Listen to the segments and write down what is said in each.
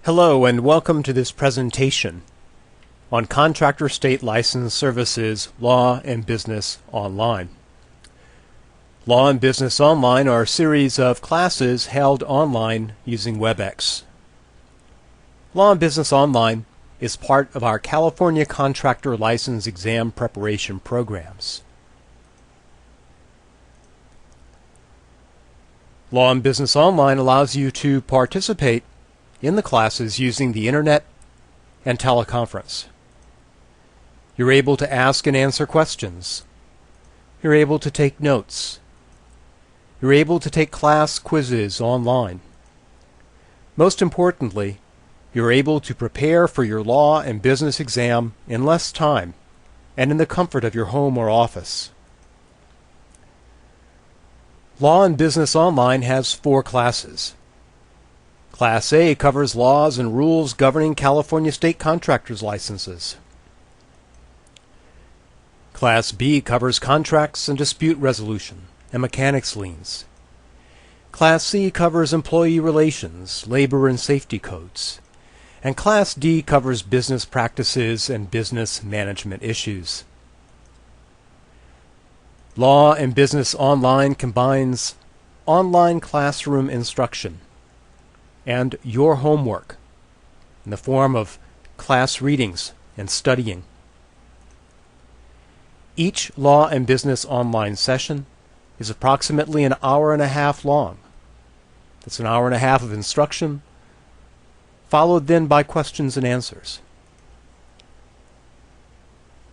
Hello and welcome to this presentation on Contractor State License Services Law and Business Online. Law and Business Online are a series of classes held online using WebEx. Law and Business Online is part of our California Contractor License Exam Preparation programs. Law and Business Online allows you to participate in the classes using the Internet and teleconference. You're able to ask and answer questions. You're able to take notes. You're able to take class quizzes online. Most importantly, you're able to prepare for your law and business exam in less time and in the comfort of your home or office. Law and Business Online has 4 classes. Class A covers laws and rules governing California state contractors' licenses. Class B covers contracts and dispute resolution and mechanics liens. Class C covers employee relations, labor and safety codes. And Class D covers business practices and business management issues. Law and Business Online combines online classroom instruction and your homework in the form of class readings and studying. Each Law and Business Online session is approximately an hour and a half long. That's an hour and a half of instruction, followed then by questions and answers.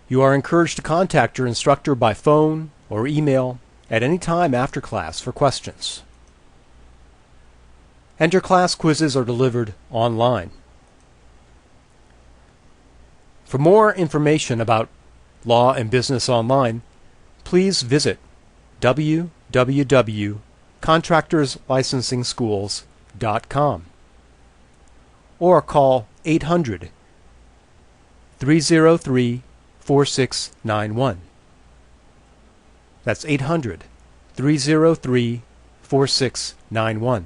You are encouraged to contact your instructor by phone or email at any time after class for questions. And your class quizzes are delivered online. For more information about Law and Business Online, please visit www.contractorslicensingschools.com or call 800-303-4691. That's 800-303-4691.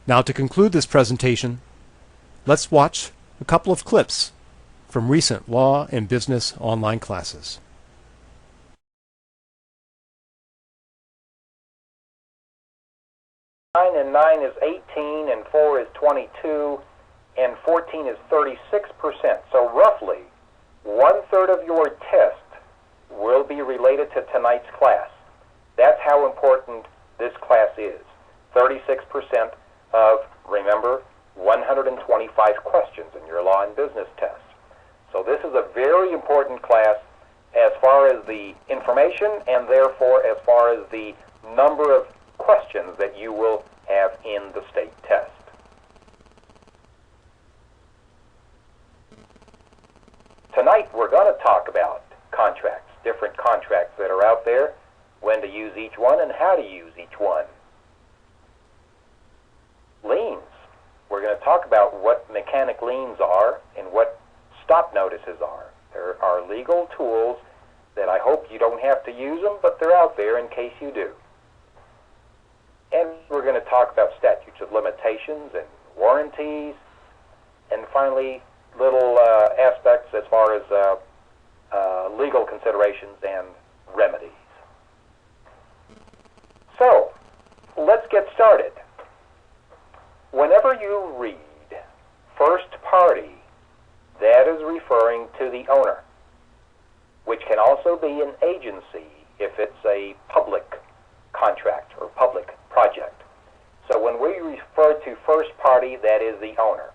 Now, to conclude this presentation, let's watch a couple of clips from recent Law and Business Online classes. 9 and 9 is 18, and 4 is 22, and 14 is 36%. So roughly, 1/3 of your test will be related to tonight's class. That's how important this class is. 36% of, remember, 125 questions in your law and business test. So this is a very important class as far as the information and therefore as far as the number of questions that you will have in the state test. Tonight we're going to talk about contracts, different contracts that are out there, when to use each one and how to use each one. Liens. We're going to talk about what mechanic liens are and what stop notices are. There are legal tools that I hope you don't have to use them, but they're out there in case you do. And we're going to talk about statutes of limitations and warranties, and finally little aspects as far as legal considerations and remedies. So, let's get started. Whenever you read first party, that is referring to the owner, which can also be an agency if it's a public contract or public project. So when we refer to first party, that is the owner.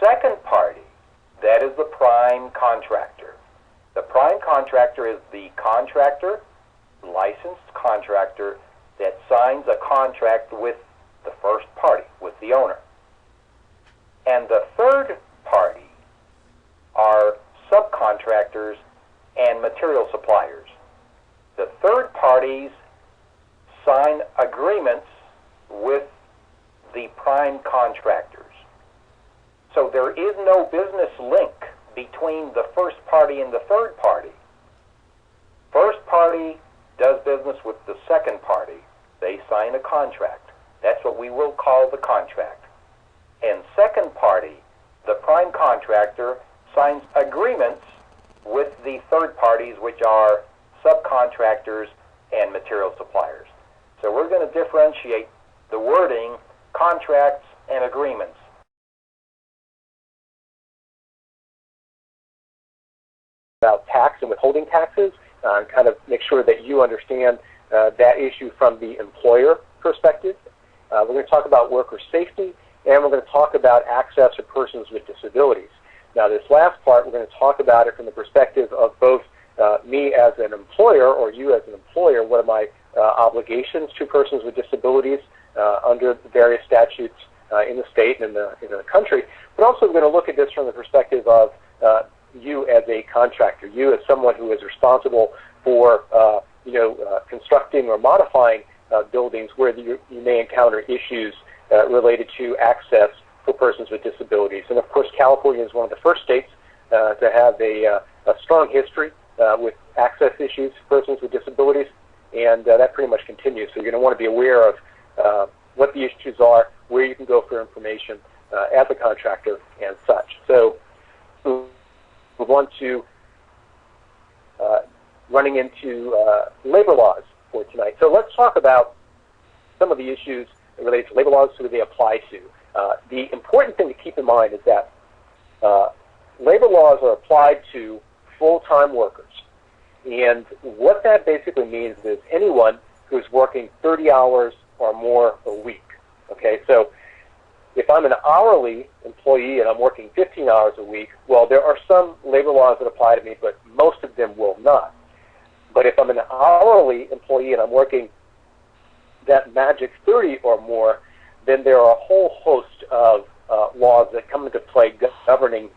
Second party, that is the prime contractor. The prime contractor is the contractor, licensed contractor, that signs a contract with the first party, with the owner. And the third party are subcontractors and material suppliers. The third parties sign agreements with the prime contractors. So there is no business link between the first party and the third party. First party does business with the second party. They sign a contract. That's what we will call the contract. prime contractor signs agreements with the third parties, which are subcontractors and material suppliers. So we're going to differentiate the wording, contracts and agreements. About tax and withholding taxes, and kind of make sure that you understand that issue from the employer perspective. We're going to talk about worker safety, and we're going to talk about access to persons with disabilities. Now, this last part, we're going to talk about it from the perspective of both me as an employer or you as an employer. What are my obligations to persons with disabilities under the various statutes in the state and in the country? But also, we're going to look at this from the perspective of you as a contractor, you as someone who is responsible for constructing or modifying buildings where you may encounter issues related to access for persons with disabilities. And of course, California is one of the first states to have a strong history with access issues for persons with disabilities, and that pretty much continues. So you're going to want to be aware of what the issues are, where you can go for information as a contractor and such. So move on to running into labor laws for tonight. So let's talk about some of the issues related to labor laws, who they apply to. The important thing to keep in mind is that labor laws are applied to full-time workers. And what that basically means is anyone who's working 30 hours or more a week. Okay, so if I'm an hourly employee and I'm working 15 hours a week, well, there are some labor laws that apply to me, but most of them will not. But if I'm an hourly employee and I'm working that magic 30 or more, then there are a whole host of laws that come into play governing